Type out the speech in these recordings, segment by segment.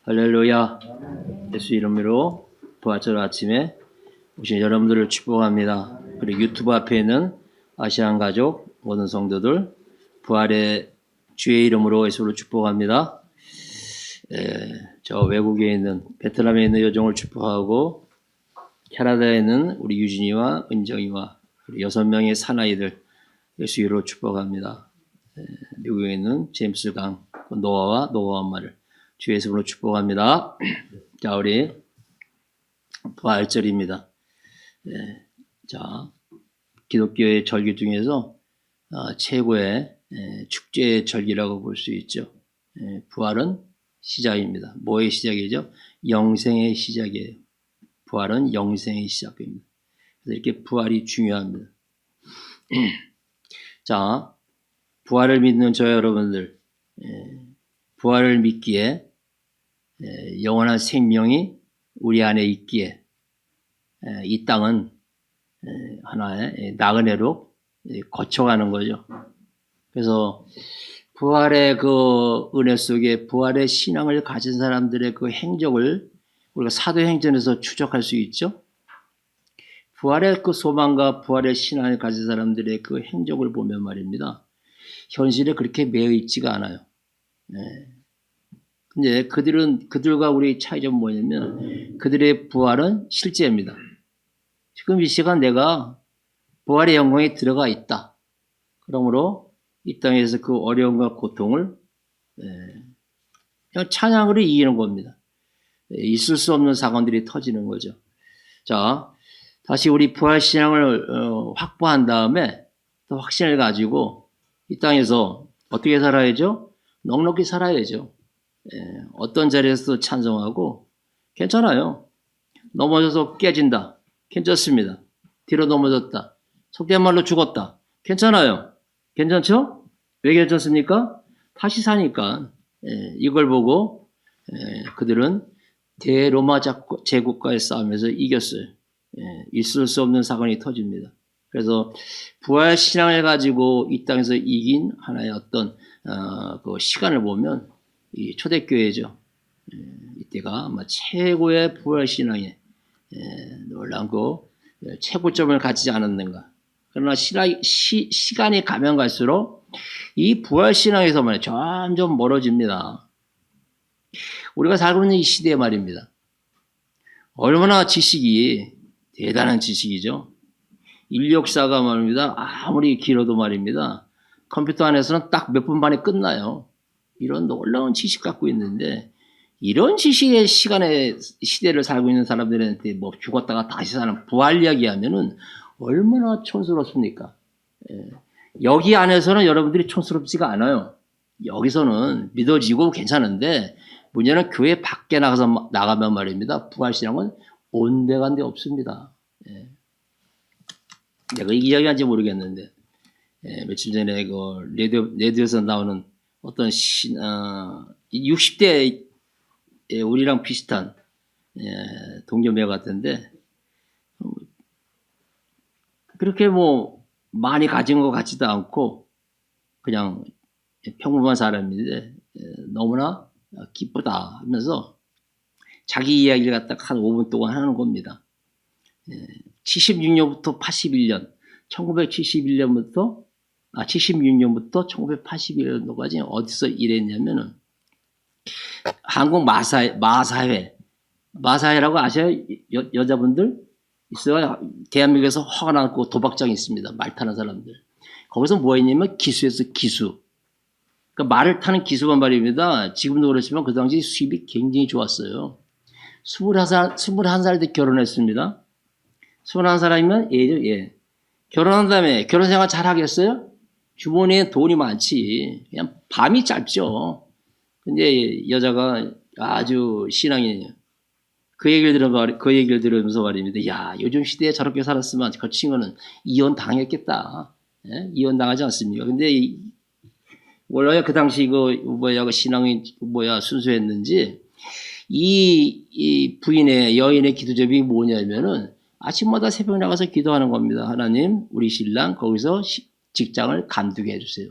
할렐루야. 예수 이름으로 부활절 아침에 오신 여러분들을 축복합니다. 그리고 유튜브 앞에 있는 아시안 가족 모든 성도들 부활의 주의 이름으로 예수를 축복합니다. 저 외국에 있는 베트남에 있는 여종을 축복하고 캐나다에 있는 우리 유진이와 은정이와 우리 6명의 사나이들 예수 이름으로 축복합니다. 미국에 있는 제임스 강 노아와 노아 엄마를 주의 이름으로 축복합니다. 자, 우리 부활절입니다. 자, 기독교의 절기 중에서 최고의 축제의 절기라고 볼 수 있죠. 부활은 시작입니다. 뭐의 시작이죠? 영생의 시작이에요. 부활은 영생의 시작입니다. 그래서 이렇게 부활이 중요합니다. 자, 부활을 믿는 저 여러분들, 부활을 믿기에 영원한 생명이 우리 안에 있기에 이 땅은 하나의 나그네로 거쳐가는 거죠. 그래서 부활의 그 은혜 속에 부활의 신앙을 가진 사람들의 그 행적을 우리가 사도행전에서 추적할 수 있죠. 부활의 그 소망과 부활의 신앙을 가진 사람들의 그 행적을 보면 말입니다. 현실에 그렇게 매여 있지가 않아요. 근데 그들과 우리 차이점은 뭐냐면 그들의 부활은 실제입니다. 지금 이 시간 내가 부활의 영광에 들어가 있다. 그러므로 이 땅에서 그 어려움과 고통을 그냥 찬양으로 이기는 겁니다. 있을 수 없는 사건들이 터지는 거죠. 자, 다시 우리 부활 신앙을 확보한 다음에 또 확신을 가지고 이 땅에서 어떻게 살아야죠? 넉넉히 살아야죠. 어떤 자리에서도 찬송하고 괜찮아요. 넘어져서 깨진다. 괜찮습니다. 뒤로 넘어졌다. 속된 말로 죽었다. 괜찮아요. 괜찮죠? 왜 괜찮습니까? 다시 사니까. 이걸 보고 그들은 대로마 제국과의 싸움에서 이겼어요. 있을 수 없는 사건이 터집니다. 그래서 부활 신앙을 가지고 이 땅에서 이긴 하나의 어떤 그 시간을 보면 이 초대교회죠. 이때가 아마 최고의 부활 신앙에 놀라운 그 최고점을 갖지 않았는가. 그러나 시간이 가면 갈수록 이 부활 신앙에서 말이야 점점 멀어집니다. 우리가 살고 있는 이 시대에 말입니다. 얼마나 지식이 대단한 지식이죠. 인력사가 말입니다. 아무리 길어도 말입니다. 컴퓨터 안에서는 딱 몇 분 만에 끝나요. 이런 놀라운 지식 갖고 있는데 이런 지식의 시대를 살고 있는 사람들한테 뭐 죽었다가 다시 사는 부활 이야기 하면은 얼마나 촌스럽습니까? 여기 안에서는 여러분들이 촌스럽지가 않아요. 여기서는 믿어지고 괜찮은데 문제는 교회 밖에 나가면 말입니다. 부활신앙은 온데간데 없습니다. 내가 이 이야기한지 모르겠는데 며칠 전에 그 레디오에서 나오는 어떤 60대 우리랑 비슷한 동료매 같은데 그렇게 뭐 많이 가진 것 같지도 않고 그냥 평범한 사람인데 너무나 기쁘다 하면서 자기 이야기를 갖다가 한 5분 동안 하는 겁니다. 76년부터 81년, 76년부터 1981년도까지 어디서 일했냐면은 한국 마사회라고 아셔요? 여자분들 있어요. 대한민국에서 화가 나고 도박장이 있습니다. 말 타는 사람들. 거기서 뭐 했냐면 기수였어, 기수. 그러니까 말을 타는 기수란 말입니다. 지금도 그렇지만 그 당시 수입이 굉장히 좋았어요. 21살 때 결혼했습니다. 21살이면 예죠, 예. 결혼한 다음에 결혼 생활 잘 하겠어요? 주머니에 돈이 많지. 그냥 밤이 짧죠. 근데 여자가 아주 신앙이에요. 그 얘기를 들으면서 말입니다. 야, 요즘 시대에 저렇게 살았으면 그 친구는 이혼 당했겠다. 예? 이혼 당하지 않습니까? 근데 몰라요. 그 당시 그 신앙이 순수했는지 이 부인의 여인의 기도제목이 뭐냐면은 아침마다 새벽 나가서 기도하는 겁니다. 하나님, 우리 신랑 거기서 직장을 간두게 해주세요.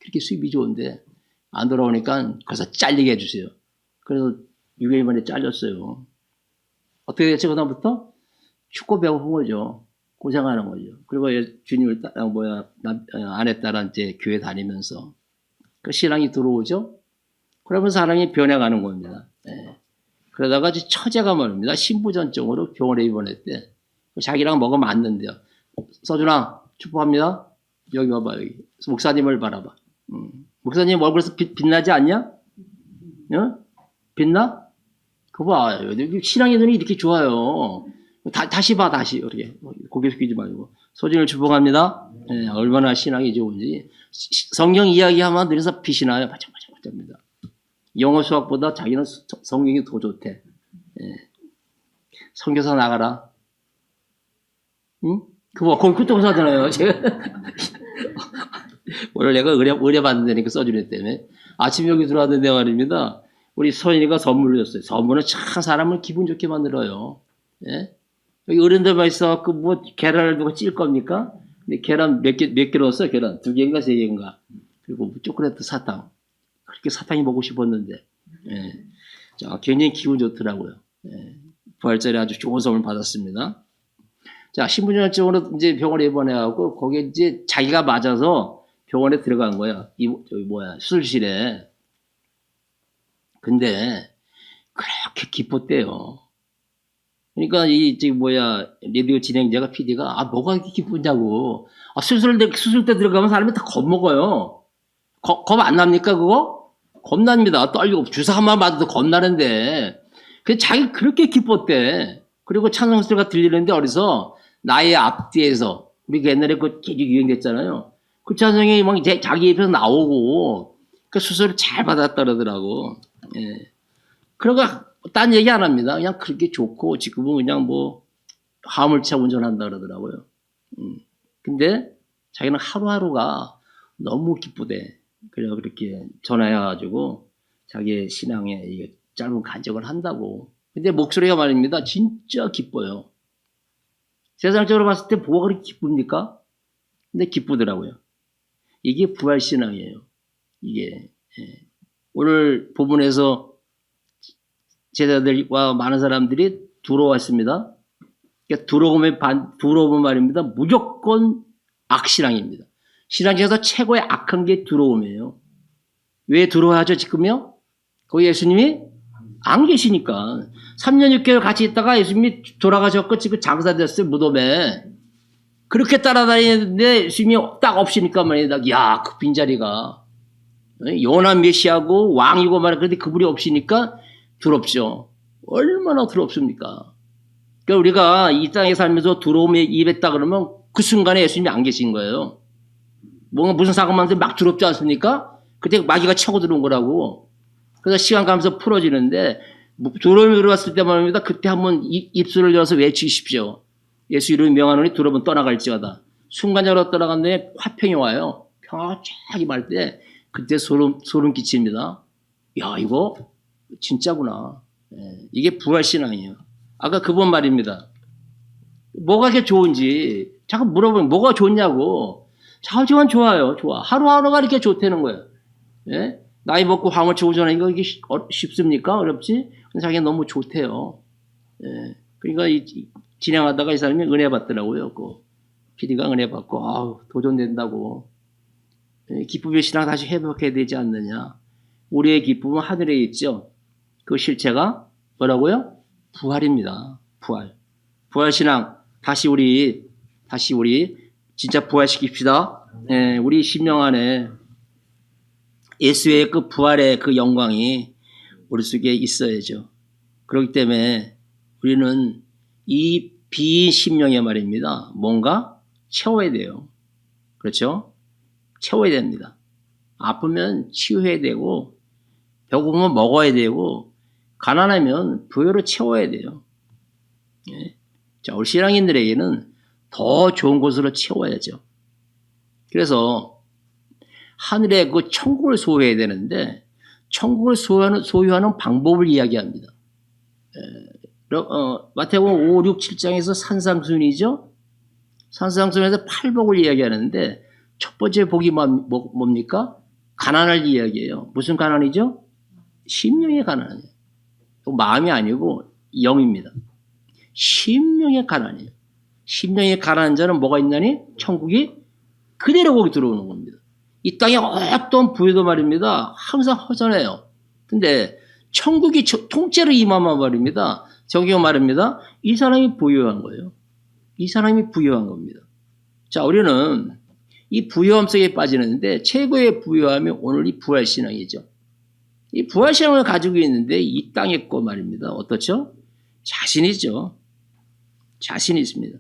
그렇게 수입이 좋은데 안 돌아오니까 거기서 잘리게 해주세요. 그래서 6개월 만에 잘렸어요. 어떻게 됐죠? 그다음부터 축구 배고픈 거죠. 고생하는 거죠. 그리고 주님을 아내 따라 이제 교회 다니면서 그 신앙이 들어오죠. 그러면 사람이 변해가는 겁니다. 예. 그러다가 처제가 말입니다. 신부전증으로 병원에 입원했대. 자기랑 뭐가 맞는데요. 서준아, 축복합니다. 여기 봐봐, 여기. 목사님을 바라봐. 목사님 얼굴에서 빛나지 않냐? 어? 빛나? 그거 봐. 신앙의 눈이 이렇게 좋아요. 다시 봐, 다시. 이렇게. 고개 숙이지 말고. 서준을 축복합니다. 예, 얼마나 신앙이 좋은지. 성경 이야기하면 눈에서 빛이 나요. 반짝반짝반짝합니다. 영어 수학보다 자기는 성경이 더 좋대. 예. 선교사 나가라. 응? 그거 그것도 하잖아요. 제가 오늘 내가 의뢰 받는다니까 써주네 때문에 아침 여기 들어왔는데 말입니다. 우리 서인이가 선물을 줬어요. 선물은 참 사람을 기분 좋게 만들어요. 예? 여기 어른들만 있어갖고 뭐 계란을 누가 찔 겁니까? 근데 계란 몇 개 넣었어요? 계란 2개인가 3개인가? 그리고 초콜릿 사탕. 그렇게 사탕이 먹고 싶었는데. 예. 자, 굉장히 기분 좋더라고요. 예. 부활절에 아주 좋은 선물 받았습니다. 자, 신분증으로 이제 병원에 입원해갖고, 거기에 이제 자기가 맞아서 병원에 들어간 거야. 수술실에. 근데, 그렇게 기뻤대요. 그러니까, 라디오 진행자가, PD가, 뭐가 이렇게 기쁘냐고. 수술 때 들어가면 사람이 다 겁먹어요. 겁 안 납니까, 그거? 겁납니다. 떨리고, 주사 한 번 맞아도 겁나는데. 그 자기 그렇게 기뻤대. 그리고 찬송소리가 들리는데, 어디서, 나의 앞뒤에서, 우리가 옛날에 그 계속 유행됐잖아요. 그 찬송이 막 자기 입에서 나오고, 그 수술을 잘 받았다 그러더라고. 예. 그러니까, 딴 얘기 안 합니다. 그냥 그렇게 좋고, 지금은 그냥 화물차 운전한다 그러더라고요. 근데 자기는 하루하루가 너무 기쁘대. 그래서 그렇게 전화해가지고, 자기의 신앙에 짧은 간증을 한다고. 근데 목소리가 말입니다. 진짜 기뻐요. 세상적으로 봤을 때 뭐가 그렇게 기쁩니까? 근데 기쁘더라고요. 이게 부활신앙이에요. 이게. 예. 오늘 본문에서 제자들과 많은 사람들이 들어왔습니다. 그러니까 들어오면 말입니다. 무조건 악신앙입니다. 신앙 중에서 최고의 악한 게 들어옴이에요. 왜 들어와야죠, 지금요? 거기 예수님이 안 계시니까. 3년 6개월 같이 있다가 예수님이 돌아가셨고 지금 장사됐어요, 무덤에. 그렇게 따라다니는데 예수님이 딱 없으니까 말이다. 야, 그 빈자리가. 요나 메시아고 왕이고 말이야. 그런데 그분이 없으니까 두렵죠. 얼마나 두렵습니까? 그러니까 우리가 이 땅에 살면서 두려움에 입했다 그러면 그 순간에 예수님이 안 계신 거예요. 뭔가 무슨 사고만 하면 막 두렵지 않습니까? 그때 마귀가 차고 들어온 거라고. 그래서 시간 가면서 풀어지는데 두려움이 들어왔을 때 말입니다. 그때 한번 입술을 열어서 외치십시오. 예수 이름이 명하노니 두려움은 떠나갈지어다. 순간적으로 떠나갔는데 화평이 와요. 평화쫙 말 때 그때 소름 끼칩니다. 야, 이거 진짜구나. 이게 부활신앙이에요. 아까 그분 말입니다. 뭐가 이렇게 좋은지 자꾸 물어보면 뭐가 좋냐고. 자꾸지만 좋아요. 좋아. 하루하루가 이렇게 좋다는 거예요. 예? 나이 먹고 화물차 운전하는 거 이게 쉽습니까? 어렵지? 근데 자기가 너무 좋대요. 예. 그러니까 진행하다가 이 사람이 은혜 받더라고요. 그 PD가 은혜 받고 아우 도전된다고. 예. 기쁨의 신앙 다시 회복해야 되지 않느냐. 우리의 기쁨은 하늘에 있죠. 그 실체가 뭐라고요? 부활입니다. 부활. 부활신앙 다시 우리 진짜 부활시킵시다. 예. 우리 심령 안에 예수의 그 부활의 그 영광이 우리 속에 있어야죠. 그렇기 때문에 우리는 이 빈 심령의 말입니다. 뭔가 채워야 돼요. 그렇죠? 채워야 됩니다. 아프면 치유해야 되고, 배고프면 먹어야 되고, 가난하면 부여로 채워야 돼요. 예. 자, 우리 신앙인들에게는 더 좋은 곳으로 채워야죠. 그래서 하늘의 그 천국을 소유해야 되는데 천국을 소유하는 방법을 이야기합니다. 마태복음 5, 6, 7장에서 산상순이죠. 산상순에서 팔복을 이야기하는데 첫 번째 복이 뭡니까? 가난을 이야기해요. 무슨 가난이죠? 심령의 가난이에요. 마음이 아니고 영입니다. 심령의 가난이에요. 심령의 가난한 자는 뭐가 있나니? 천국이 그대로 거기 들어오는 겁니다. 이 땅에 어떤 부여도 말입니다. 항상 허전해요. 근데 천국이 통째로 임하면 말입니다. 저기가 말입니다. 이 사람이 부유한 거예요. 이 사람이 부유한 겁니다. 자, 우리는 이 부유함 속에 빠지는데 최고의 부유함이 오늘 이 부활신앙이죠. 이 부활신앙을 가지고 있는데 이 땅에 거 말입니다. 어떻죠? 자신이죠. 자신이 있습니다.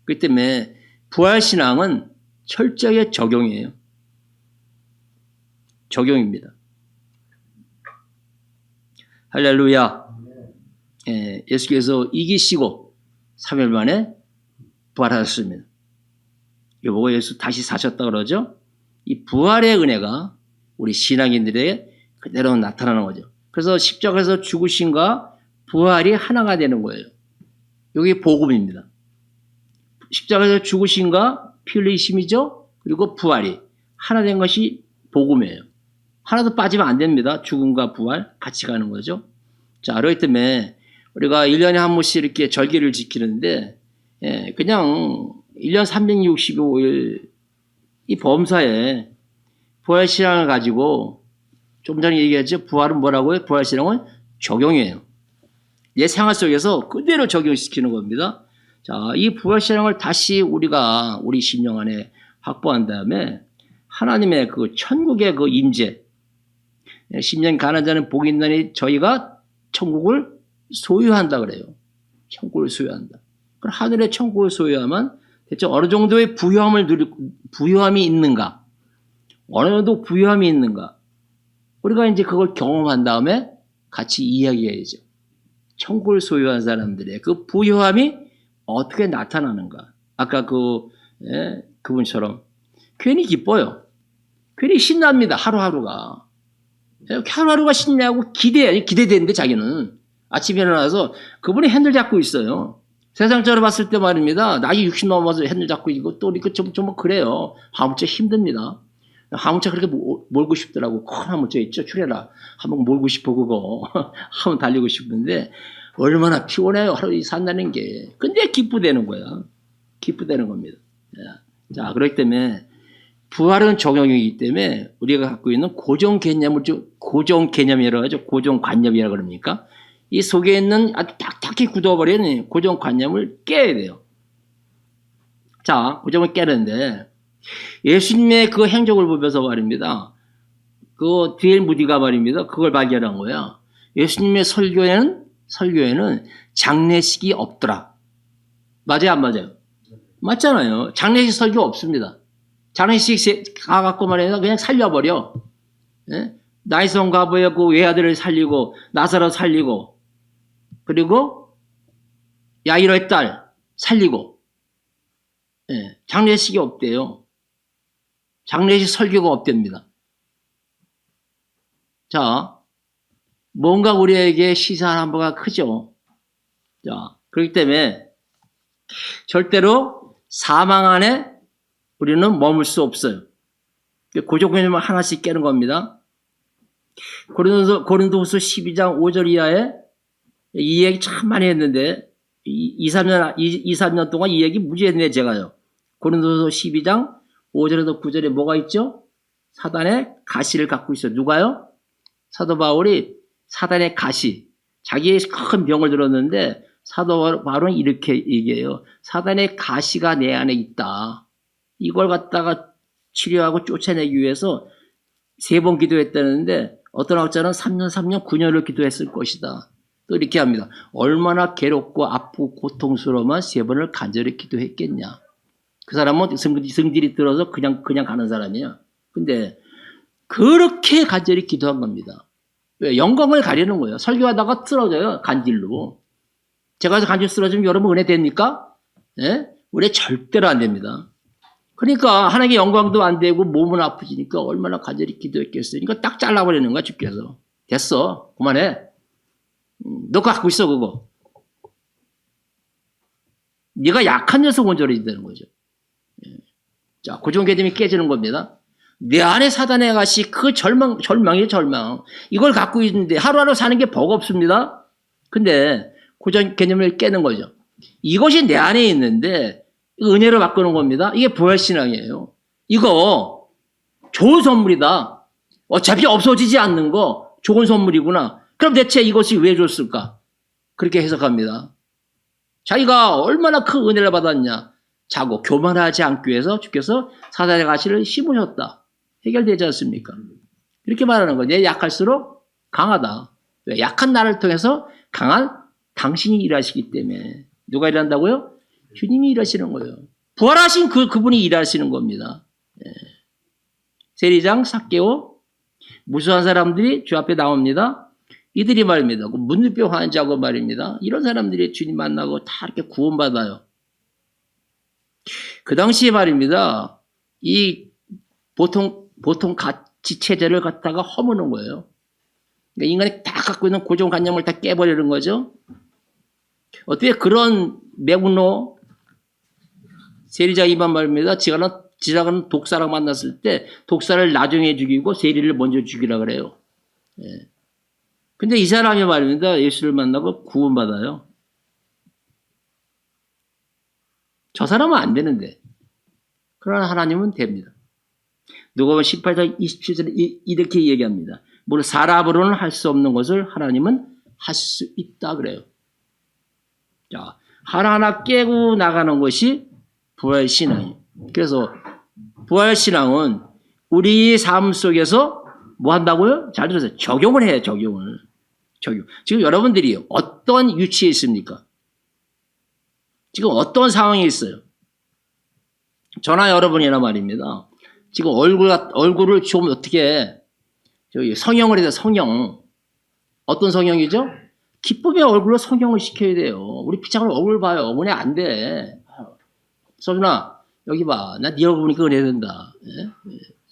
그렇기 때문에 부활신앙은 철저하게 적용이에요. 적용입니다. 할렐루야. 예수께서 이기시고 3일 만에 부활하셨습니다. 이거 보고 예수 다시 사셨다 그러죠? 이 부활의 은혜가 우리 신앙인들에게 그대로 나타나는 거죠. 그래서 십자가에서 죽으심과 부활이 하나가 되는 거예요. 이게 복음입니다. 십자가에서 죽으심과 피 흘리심이죠. 그리고 부활이 하나 된 것이 복음이에요. 하나도 빠지면 안 됩니다. 죽음과 부활 같이 가는 거죠. 자, 그렇기 때문에 우리가 1년에 한 번씩 이렇게 절기를 지키는데 그냥 1년 365일 이 범사에 부활신앙을 가지고 좀 전에 얘기했죠. 부활은 뭐라고요? 부활신앙은 적용이에요. 내 생활 속에서 그대로 적용시키는 겁니다. 자, 이 부활신앙을 다시 우리가 우리 심령 안에 확보한 다음에 하나님의 그 천국의 그 임재, 심령 가난한 자는 복이 있나니 저희가 천국을 소유한다 그래요. 천국을 소유한다. 그럼 하늘의 천국을 소유하면 대체 어느 정도의 부유함이 있는가? 어느 정도 부유함이 있는가? 우리가 이제 그걸 경험한 다음에 같이 이야기해야죠. 천국을 소유한 사람들의 그 부유함이 어떻게 나타나는가? 아까 그분처럼 괜히 기뻐요. 괜히 신납니다. 하루하루가. 하루하루가 신나고 기대되는데 자기는 아침에 일어나서 그분이 핸들 잡고 있어요. 세상적으로 봤을 때 말입니다. 나이 60 넘어서 핸들 잡고 있고 또 이렇게 좀 그래요. 화물차 힘듭니다. 화물차 그렇게 몰고 싶더라고. 큰 화물차 있죠. 출해라. 한번 몰고 싶어 그거. 한번 달리고 싶은데 얼마나 피곤해요. 하루 산다는 게. 근데 기쁘다는 거야. 기쁘다는 겁니다. 자, 그렇기 때문에 부활은 적용이기 때문에 우리가 갖고 있는 고정 개념이라고 하죠. 고정 관념이라고 그럽니까? 이 속에 있는 아주 딱딱히 굳어버린 고정 관념을 깨야 돼요. 자, 고정을 깨는데 예수님의 그 행적을 보면서 말입니다. 그 D.L. 무디가 말입니다. 그걸 발견한 거야. 예수님의 설교에는 장례식이 없더라. 맞아요, 안 맞아요? 맞잖아요. 장례식 설교 없습니다. 장례식 가갖고 말이야 그냥 살려버려. 예? 나이선 가부의 그 외아들을 살리고 나사로 살리고 그리고 야이로의 딸 살리고 장례식이 없대요. 장례식 설교가 없답니다. 자, 뭔가 우리에게 시사하는 바가 크죠. 자, 그렇기 때문에 절대로 사망 안에 우리는 머물 수 없어요. 고정 개념을 하나씩 깨는 겁니다. 고린도후서 12장 5절 이하에 이 얘기 참 많이 했는데 2, 3년 동안 이 얘기 무지 했네 제가요. 고린도후서 12장 5절에서 9절에 뭐가 있죠? 사단의 가시를 갖고 있어요. 누가요? 사도 바울이 사단의 가시, 자기의 큰 병을 들었는데 사도 바울은 이렇게 얘기해요. 사단의 가시가 내 안에 있다. 이걸 갖다가 치료하고 쫓아내기 위해서 3번 기도했다는데 어떤 학자는 3년, 9년을 기도했을 것이다. 또 이렇게 합니다. 얼마나 괴롭고 아프고 고통스러우면 3번을 간절히 기도했겠냐. 그 사람은 성질이 들어서 그냥 가는 사람이야. 근데 그렇게 간절히 기도한 겁니다. 왜? 영광을 가리는 거예요. 설교하다가 쓰러져요. 간질로. 제가 간질 쓰러지면 여러분 은혜 됩니까? 예? 은혜 절대로 안 됩니다. 그러니까 하나님의 영광도 안 되고 몸은 아프지니까 얼마나 간절히 기도했겠어요. 그러니까 딱 잘라버리는 거야 주께서. 됐어. 그만해. 너 갖고 있어 그거. 네가 약한 녀석 원조로 된다는 거죠. 자, 고정 개념이 깨지는 겁니다. 내 안에 사단의 가시, 그 절망이에요, 절망. 이걸 갖고 있는데 하루하루 사는 게 버겁습니다. 근데 고전 개념을 깨는 거죠. 이것이 내 안에 있는데 은혜로 바꾸는 겁니다. 이게 부활신앙이에요. 이거 좋은 선물이다. 어차피 없어지지 않는 거 좋은 선물이구나. 그럼 대체 이것이 왜 줬을까? 그렇게 해석합니다. 자기가 얼마나 큰 은혜를 받았냐. 자고 교만하지 않기 위해서 주께서 사단의 가시를 심으셨다. 해결되지 않습니까? 이렇게 말하는 거예요. 내 약할수록 강하다. 왜? 약한 나를 통해서 강한 당신이 일하시기 때문에. 누가 일한다고요? 주님이 일하시는 거예요. 부활하신 그분이 일하시는 겁니다. 예. 세리장, 삭개오, 무수한 사람들이 주 앞에 나옵니다. 이들이 말입니다. 문둥병 환자고 말입니다. 이런 사람들이 주님 만나고 다 이렇게 구원받아요. 그 당시에 말입니다. 이 보통 가치 체제를 갖다가 허무는 거예요. 그러니까 인간이 다 갖고 있는 고정관념을 다 깨버리는 거죠. 어떻게 그런 매국노 세리자 이만 말입니다. 지나가는 독사랑 만났을 때 독사를 나중에 죽이고 세리를 먼저 죽이라 그래요. 예. 근데 이 사람이 말입니다. 예수를 만나고 구원받아요. 저 사람은 안 되는데. 그러나 하나님은 됩니다. 누가복음 18장 27절에 이렇게 얘기합니다. 물론 사람으로는 할 수 없는 것을 하나님은 할 수 있다 그래요. 자, 하나하나 깨고 나가는 것이 부활신앙이에요. 그래서 부활신앙은 우리 삶 속에서 뭐 한다고요? 잘 들으세요. 적용을 해요. 적용. 지금 여러분들이 어떤 위치에 있습니까? 지금 어떤 상황에 있어요? 저나 여러분이나 말입니다. 지금 얼굴을 좀 어떻게 성형을 해서 성형. 어떤 성형이죠? 기쁨의 얼굴로 성형을 시켜야 돼요. 우리 피창을 얼굴 봐요. 은혜 안 돼. 서준아, 여기 봐. 나 네 얼굴 보니까 은혜 된다. 예?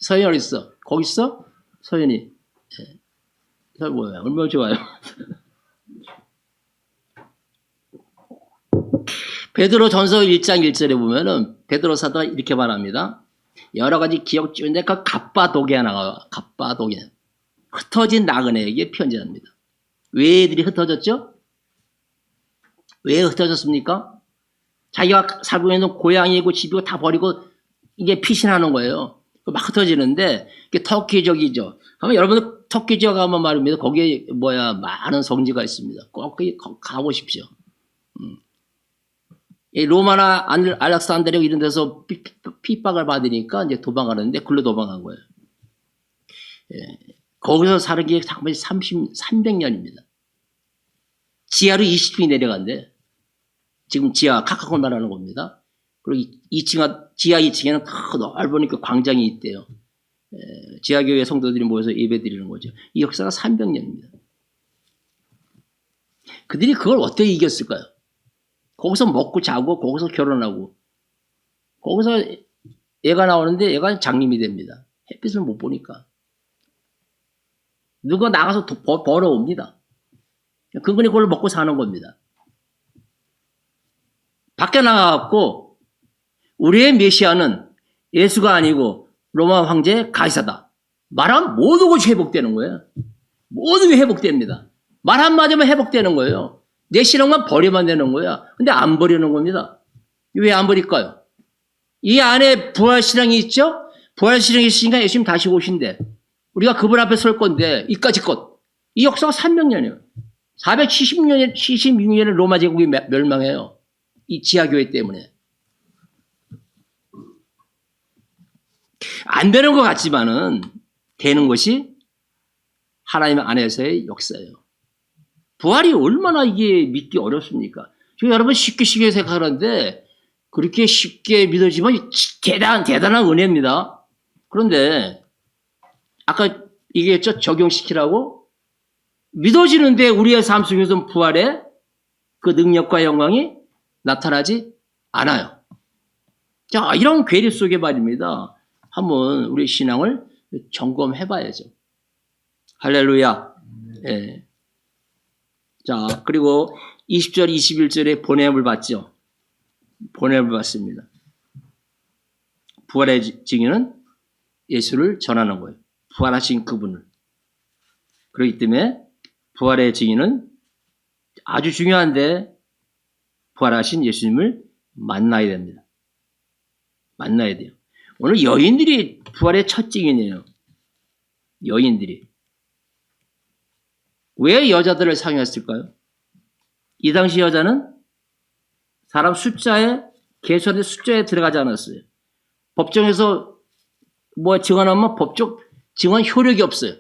서연이 어디 있어? 거기 있어? 서연이. 예. 서 뭐야? 얼마나 좋아요. 베드로 전서 1장 1절에 보면은 베드로 사도가 이렇게 말합니다. 여러 가지 기억 지운데 그 갑바도게가 나와요. 갑바도게. 흩어진 나그네에게 편지합니다. 왜 애들이 흩어졌죠? 왜 흩어졌습니까? 자기가 살고 있는 고향이고 집이고 다 버리고 이게 피신하는 거예요. 막 흩어지는데 이게 터키 지역이죠. 그러면 여러분들 터키 지역 가면 말입니다. 거기에 많은 성지가 있습니다. 꼭 가보십시오. 로마나 알렉산드리아 이런 데서 핍박을 받으니까 이제 도망가는데 글로 도망간 거예요. 예. 거기서 사는 게 잠깐만 300년입니다. 지하로 20층이 내려간대. 지금 지하 카카오 말하는 겁니다. 그리고 지하 2층에는 큰 넓은 광장이 있대요. 지하교회 성도들이 모여서 예배 드리는 거죠. 이 역사가 300년입니다. 그들이 그걸 어떻게 이겼을까요? 거기서 먹고 자고 거기서 결혼하고 거기서 애가 나오는데 애가 장님이 됩니다. 햇빛을 못 보니까. 누가 나가서 벌어옵니다. 그분이 그걸 먹고 사는 겁니다. 밖에 나가갖고 우리의 메시아는 예수가 아니고 로마 황제 가이사다. 말하면 모든 것이 회복되는 거예요. 모든 게 회복됩니다. 말 한마디면 회복되는 거예요. 내 신앙만 버리면 되는 거야. 근데 안 버리는 겁니다. 왜 안 버릴까요? 이 안에 부활신앙이 있죠? 부활신앙이 있으니까 예수님 다시 오신대. 우리가 그분 앞에 설 건데 이까지 것. 이 역사가 300년이에요. 476년에 로마 제국이 멸망해요. 이 지하교회 때문에. 안 되는 것 같지만은 되는 것이 하나님 안에서의 역사예요. 부활이 얼마나 이게 믿기 어렵습니까? 지금 여러분 쉽게 생각하는데 그렇게 쉽게 믿어지면 대단한 은혜입니다. 그런데 아까 얘기했죠? 적용시키라고? 믿어지는데 우리의 삶 속에서는 부활의 그 능력과 영광이 나타나지 않아요. 자, 이런 괴리 속에 말입니다. 한번 우리 신앙을 점검해 봐야죠. 할렐루야. 예. 자, 그리고 20절, 21절에 보냄을 받죠. 보냄을 받습니다. 부활의 증인은 예수를 전하는 거예요. 부활하신 그분을. 그렇기 때문에 부활의 증인은 아주 중요한데 부활하신 예수님을 만나야 됩니다. 만나야 돼요. 오늘 여인들이 부활의 첫 증인이에요. 여인들이. 왜 여자들을 사용했을까요? 이 당시 여자는 사람 숫자에, 계산의 숫자에 들어가지 않았어요. 법정에서 뭐 증언하면 법적 증언 효력이 없어요.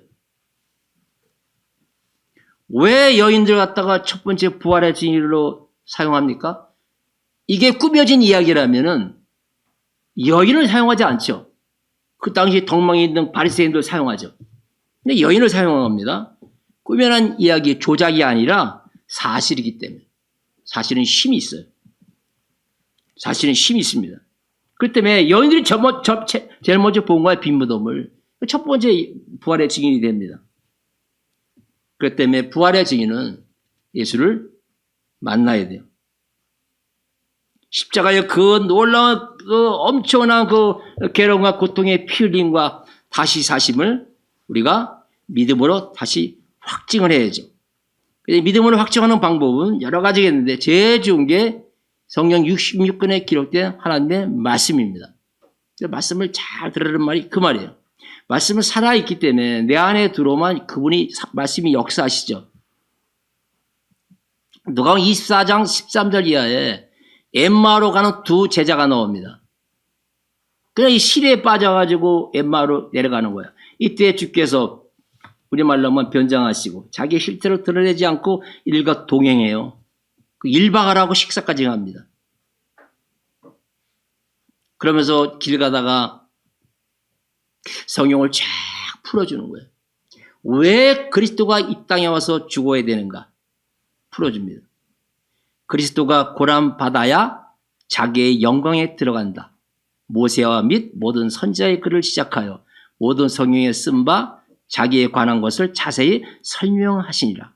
왜 여인들 갖다가 첫 번째 부활의 증인으로 사용합니까? 이게 꾸며진 이야기라면은 여인을 사용하지 않죠. 그 당시 덕망이 있는 바리새인들 사용하죠. 근데 여인을 사용합니다. 꾸며낸 이야기, 조작이 아니라 사실이기 때문에. 사실은 힘이 있어요. 사실은 힘이 있습니다. 그렇기 때문에 여인들이 제일 먼저 본 거야, 빈 무덤을. 첫 번째 부활의 증인이 됩니다. 그렇기 때문에 부활의 증인은 예수를 만나야 돼요. 십자가의 그 놀라운 그 엄청난 그 괴로움과 고통의 피 흘림과 다시 사심을 우리가 믿음으로 다시 확증을 해야죠. 믿음으로 확증하는 방법은 여러 가지겠는데 제일 좋은 게 성경 66권에 기록된 하나님의 말씀입니다. 말씀을 잘 들으라는 말이 그 말이에요. 말씀은 살아있기 때문에 내 안에 들어오면 그분이 말씀이 역사하시죠. 누가복음 24장 13절 이하에 엠마오로 가는 두 제자가 나옵니다. 그냥 이 시리에 빠져가지고 엠마오로 내려가는 거예요. 이때 주께서 우리말로 하면 변장하시고 자기 실체를 드러내지 않고 일과 동행해요. 그 1박을 하고 식사까지 합니다. 그러면서 길 가다가 성경을 쫙 풀어주는 거예요. 왜 그리스도가 이 땅에 와서 죽어야 되는가? 풀어줍니다. 그리스도가 고난받아야 자기의 영광에 들어간다. 모세와 및 모든 선지자의 글을 시작하여 모든 성경에 쓴 바 자기에 관한 것을 자세히 설명하시니라.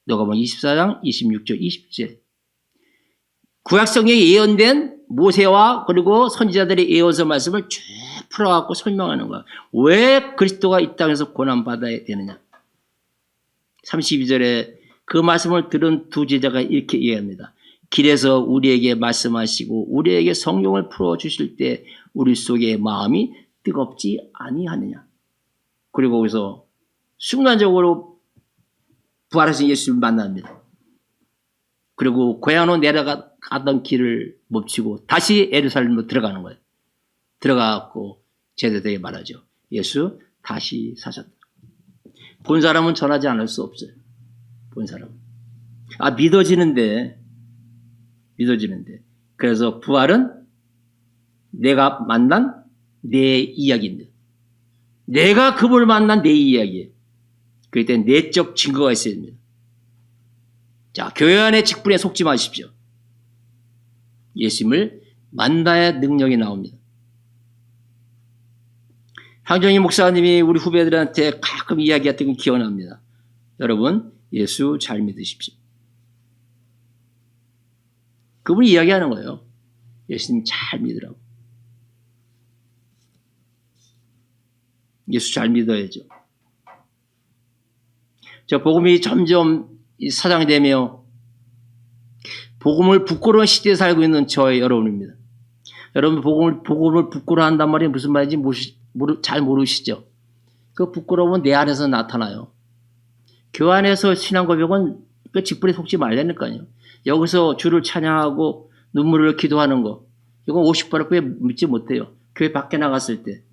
누가복음 24장 26절 20절. 구약성경에 예언된 모세와 그리고 선지자들의 예언서 말씀을 쭉 풀어갖고 설명하는 거야. 왜 그리스도가 이 땅에서 고난받아야 되느냐. 32절에 그 말씀을 들은 두 제자가 이렇게 이해합니다. 길에서 우리에게 말씀하시고 우리에게 성경을 풀어주실 때 우리 속에 마음이 뜨겁지 아니하느냐. 그리고 거기서 순간적으로 부활하신 예수를 만납니다. 그리고 고향으로 내려가던 길을 멈추고 다시 예루살렘으로 들어가는 거예요. 들어가고 제자들에게 말하죠. 예수 다시 사셨다. 본 사람은 전하지 않을 수 없어요. 본 사람은. 믿어지는데. 그래서 부활은 내가 만난 내 이야기입니다. 내가 그분을 만난 내 이야기예요. 그럴 때 내적 증거가 있어야 됩니다. 자, 교회 안의 직분에 속지 마십시오. 예수님을 만나야 능력이 나옵니다. 황정희 목사님이 우리 후배들한테 가끔 이야기했던 게 기억납니다. 여러분, 예수 잘 믿으십시오. 그분이 이야기하는 거예요. 예수님 잘 믿으라고. 예수 잘 믿어야죠. 저 복음이 점점 사장이 되며 복음을 부끄러운 시대에 살고 있는 저의 여러분입니다. 여러분 복음을 부끄러워한단 말이 무슨 말인지 잘 모르시죠? 그 부끄러움은 내 안에서 나타나요. 교회 안에서 신앙 고백은 그 직분에 속지 말라니까요. 여기서 주를 찬양하고 눈물을 기도하는 거 이건 50%에 믿지 못해요. 교회 밖에 나갔을 때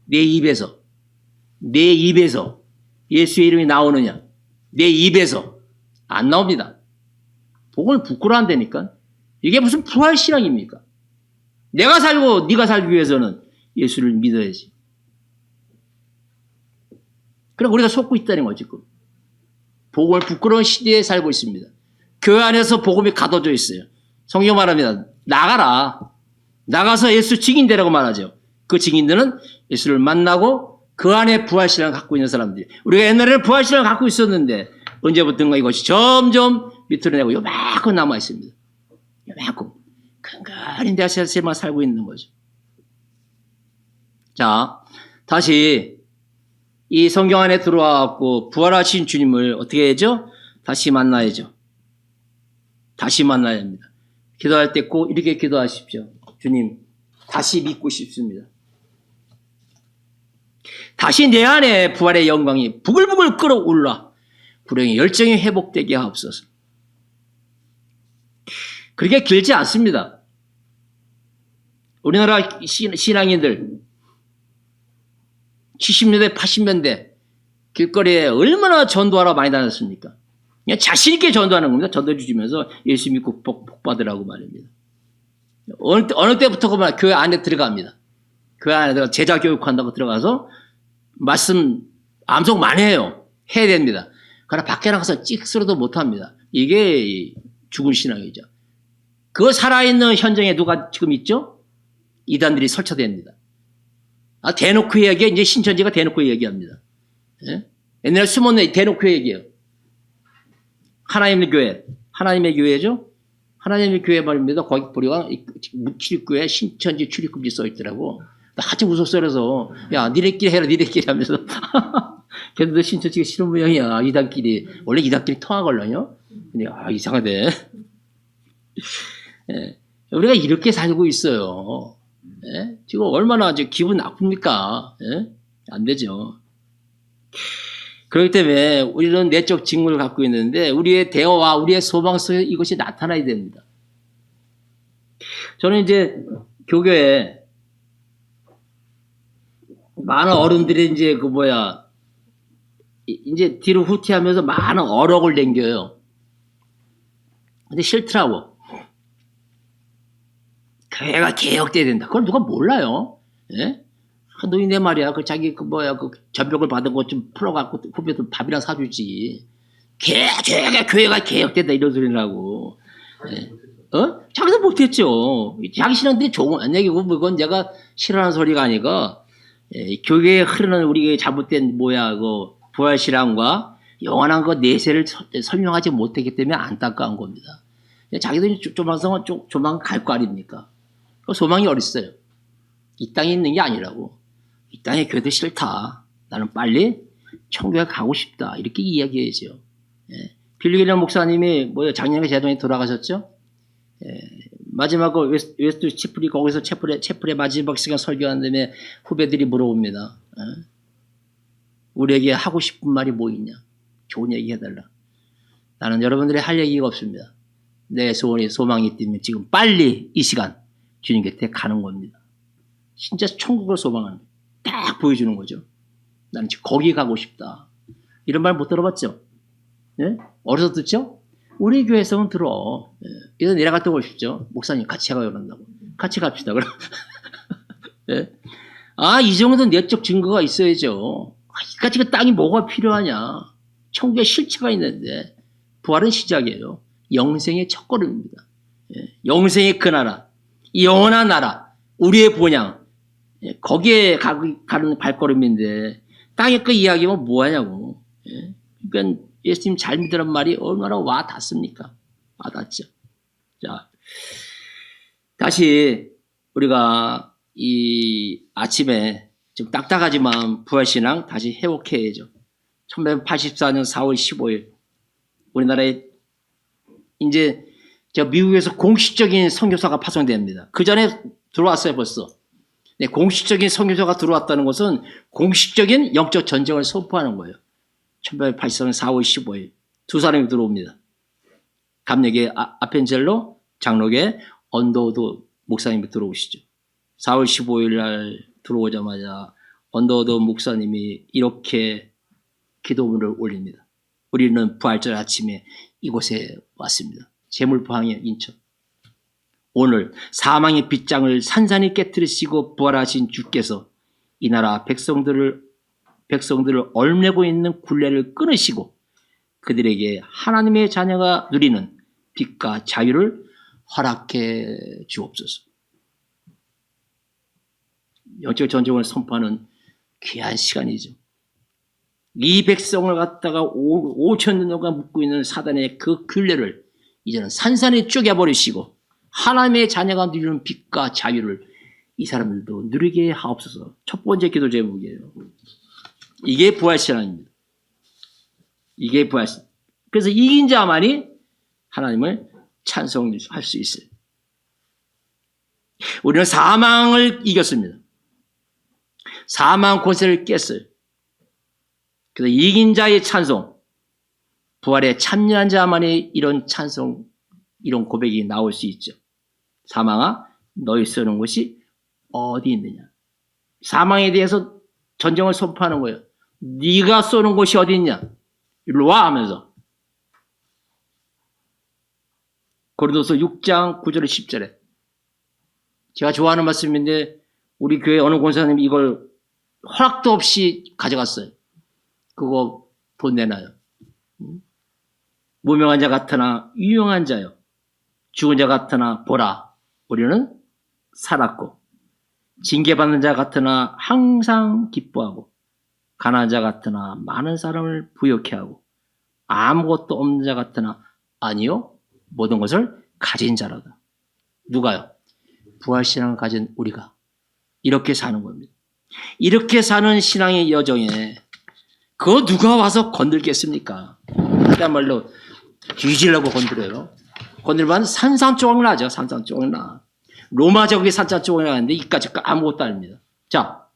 내 입에서 예수의 이름이 나오느냐? 내 입에서 안 나옵니다. 복음을 부끄러워한다니까. 이게 무슨 부활신앙입니까? 내가 살고 네가 살기 위해서는 예수를 믿어야지. 그럼 우리가 속고 있다는 거지. 복음을 부끄러운 시대에 살고 있습니다. 교회 안에서 복음이 가둬져 있어요. 성경 말합니다. 나가서 예수 증인되라고 말하죠. 그 증인들은 예수를 만나고 그 안에 부활신앙을 갖고 있는 사람들이. 우리가 옛날에는 부활신앙을 갖고 있었는데 언제부턴가 이것이 점점 밑으로 내고 요만큼 남아 있습니다. 요만큼 근근히 내 세상만 살고 있는 거죠. 자, 다시 이 성경 안에 들어와갖고 부활하신 주님을 어떻게 해야죠? 다시 만나야죠. 다시 만나야 합니다. 기도할 때 꼭 이렇게 기도하십시오. 주님, 다시 믿고 싶습니다. 다시 내 안에 부활의 영광이 부글부글 끓어올라 불행의 열정이 회복되게 하옵소서. 그렇게 길지 않습니다. 우리나라 신앙인들 70년대 80년대 길거리에 얼마나 전도하러 많이 다녔습니까? 그냥 자신 있게 전도하는 겁니다. 전도 주시면서 예수 믿고 복 받으라고 말입니다. 어느 때부터 교회 안에 들어갑니다. 교회 안에 들어가 제자 교육한다고 들어가서 말씀 암송 많이 해요. 해야 됩니다. 그러나 밖에 나가서 찍소리도 못합니다. 이게 죽은 신앙이죠. 그 살아있는 현장에 누가 지금 있죠? 이단들이 설치됩니다. 대놓고 얘기해. 이제 신천지가 대놓고 얘기합니다. 예? 옛날에 숨었네. 대놓고 얘기해요. 하나님의 교회. 하나님의 교회죠? 하나님의 교회 말입니다. 거기 보리가 출입구에 신천지 출입금지 써 있더라고. 나 같이 웃었어. 그래서 야 니네끼리 해라 니네끼리 하면서 걔들도 신천지가 싫은 모양이야. 이단끼리. 원래 이단끼리 통하걸랑요. 근데 이상하대. 예. 우리가 이렇게 살고 있어요. 예? 지금 얼마나 기분 나쁩니까? 예? 안 되죠. 그렇기 때문에 우리는 내적 직무를 갖고 있는데 우리의 대화와 우리의 소망 속에 이것이 나타나야 됩니다. 저는 이제 교교에 많은 어른들이 이제 이제 뒤로 후퇴하면서 많은 어록을 남겨요. 근데 싫더라고. 교회가 개혁돼야 된다. 그걸 누가 몰라요? 예? 너희네 말이야. 자기 전벽을 받은 것 좀 풀어갖고 후배들 밥이나 사주지. 교회가 개혁된다 이런 소리라고. 예? 자기도 못했죠. 자기 신앙들이 좋은 얘기고 그건 내가 싫어하는 소리가 아니고 교회에 흐르는 우리의 잘못된 부활 신앙과 영원한 내세를 설명하지 못했기 때문에 안타까운 겁니다. 자기들이 조만간 갈 거 아닙니까? 소망이 어딨어요? 이 땅에 있는 게 아니라고. 이 땅에 교회도 싫다. 나는 빨리 천국에 가고 싶다. 이렇게 이야기해야죠. 예. 빌리기련 목사님이 작년에 재정에 돌아가셨죠? 예. 마지막으로 웨스트 채플이 거기서 채플의 마지막 시간 설교한 다음에 후배들이 물어봅니다. 예. 우리에게 하고 싶은 말이 뭐 있냐? 좋은 얘기 해달라. 나는 여러분들이 할 얘기가 없습니다. 내 소망이 있다면 지금 빨리 이 시간 주님 곁에 가는 겁니다. 진짜 천국을 소망하는 거예요. 딱 보여주는 거죠. 나는 지금 거기 가고 싶다. 이런 말 못 들어봤죠? 네? 어려서 듣죠? 우리 교회에서는 들어. 이래서 내려갔다 오십시오. 목사님 같이 가요 그런다고. 같이 갑시다. 그럼. 네? 이 정도는 내적 증거가 있어야죠. 이까지 그 땅이 뭐가 필요하냐. 천국에 실체가 있는데 부활은 시작이에요. 영생의 첫걸음입니다. 영생의 그 나라, 이 영원한 나라, 우리의 본향, 거기에 가는 발걸음인데 땅의 그 이야기면 뭐하냐고. 그러니까 예수님 잘 믿으란 말이 얼마나 와 닿습니까? 와 닿죠. 자, 다시 우리가 이 아침에 좀 딱딱하지만 부활신앙 다시 회복해야죠. 1984년 4월 15일 우리나라에 이제 미국에서 공식적인 선교사가 파송됩니다. 그 전에 들어왔어요 벌써. 네, 공식적인 선교사가 들어왔다는 것은 공식적인 영적 전쟁을 선포하는 거예요. 1984년 4월 15일 두 사람이 들어옵니다. 감리교의 아펜젤로 장로교의 언더우드 목사님이 들어오시죠. 4월 15일 날 들어오자마자 언더우드 목사님이 이렇게 기도문을 올립니다. 우리는 부활절 아침에 이곳에 왔습니다. 재물포항의 인천. 오늘 사망의 빗장을 산산히 깨뜨리시고 부활하신 주께서 이 나라 백성들을 얽매고 있는 굴레를 끊으시고 그들에게 하나님의 자녀가 누리는 빛과 자유를 허락해 주옵소서. 영적 전쟁을 선포하는 귀한 시간이죠. 이 백성을 갖다가 5천 년간 묶고 있는 사단의 그 굴레를 이제는 산산히 쪼개버리시고 하나님의 자녀가 누리는 빛과 자유를 이 사람들도 누리게 하옵소서. 첫 번째 기도 제목이에요. 이게 부활신앙입니다. 이게 부활신앙. 그래서 이긴 자만이 하나님을 찬송할 수 있어요. 우리는 사망을 이겼습니다. 사망 권세를 깼어요. 그래서 이긴 자의 찬송, 부활에 참여한 자만이 이런 찬송, 이런 고백이 나올 수 있죠. 사망아, 너희 쏘는 곳이 어디 있느냐. 사망에 대해서 전쟁을 선포하는 거예요. 네가 쏘는 곳이 어디 있냐. 일로 와 하면서. 고린도서 6장 9절 10절에 제가 좋아하는 말씀인데 우리 교회 어느 권사님이 이걸 허락도 없이 가져갔어요. 그거 돈 내놔요. 무명한 자 같으나 유용한 자요. 죽은 자 같으나 보라. 우리는 살았고 징계받는 자 같으나 항상 기뻐하고 가난한 자 같으나 많은 사람을 부욕해 하고 아무것도 없는 자 같으나 아니요 모든 것을 가진 자라다. 누가요? 부활신앙을 가진 우리가 이렇게 사는 겁니다. 이렇게 사는 신앙의 여정에 그거 누가 와서 건들겠습니까? 그야말로 뒤질라고 건드려요. 건들면 산산조각 나죠. 산산조각 나. 로마 제국이 산산조각 나는데 이까지 아무것도 아닙니다. 자,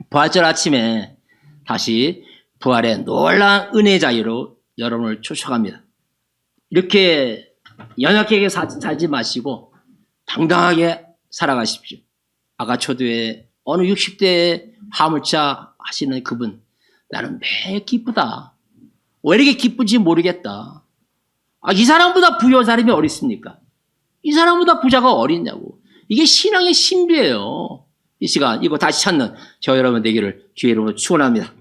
부활절 아침에 다시 부활의 놀라운 은혜 자유로 여러분을 초청합니다. 이렇게 연약하게 살지 마시고 당당하게 살아가십시오. 아까 초대에 어느 60대에 화물차 하시는 그분, 나는 매 기쁘다. 왜 이렇게 기쁜지 모르겠다. 이 사람보다 부유한 사람이 어디 있습니까? 이 사람보다 부자가 어딨냐고. 이게 신앙의 신비예요. 이 시간 이거 다시 찾는 저 여러분 되기를 주의 이름으로 축원합니다.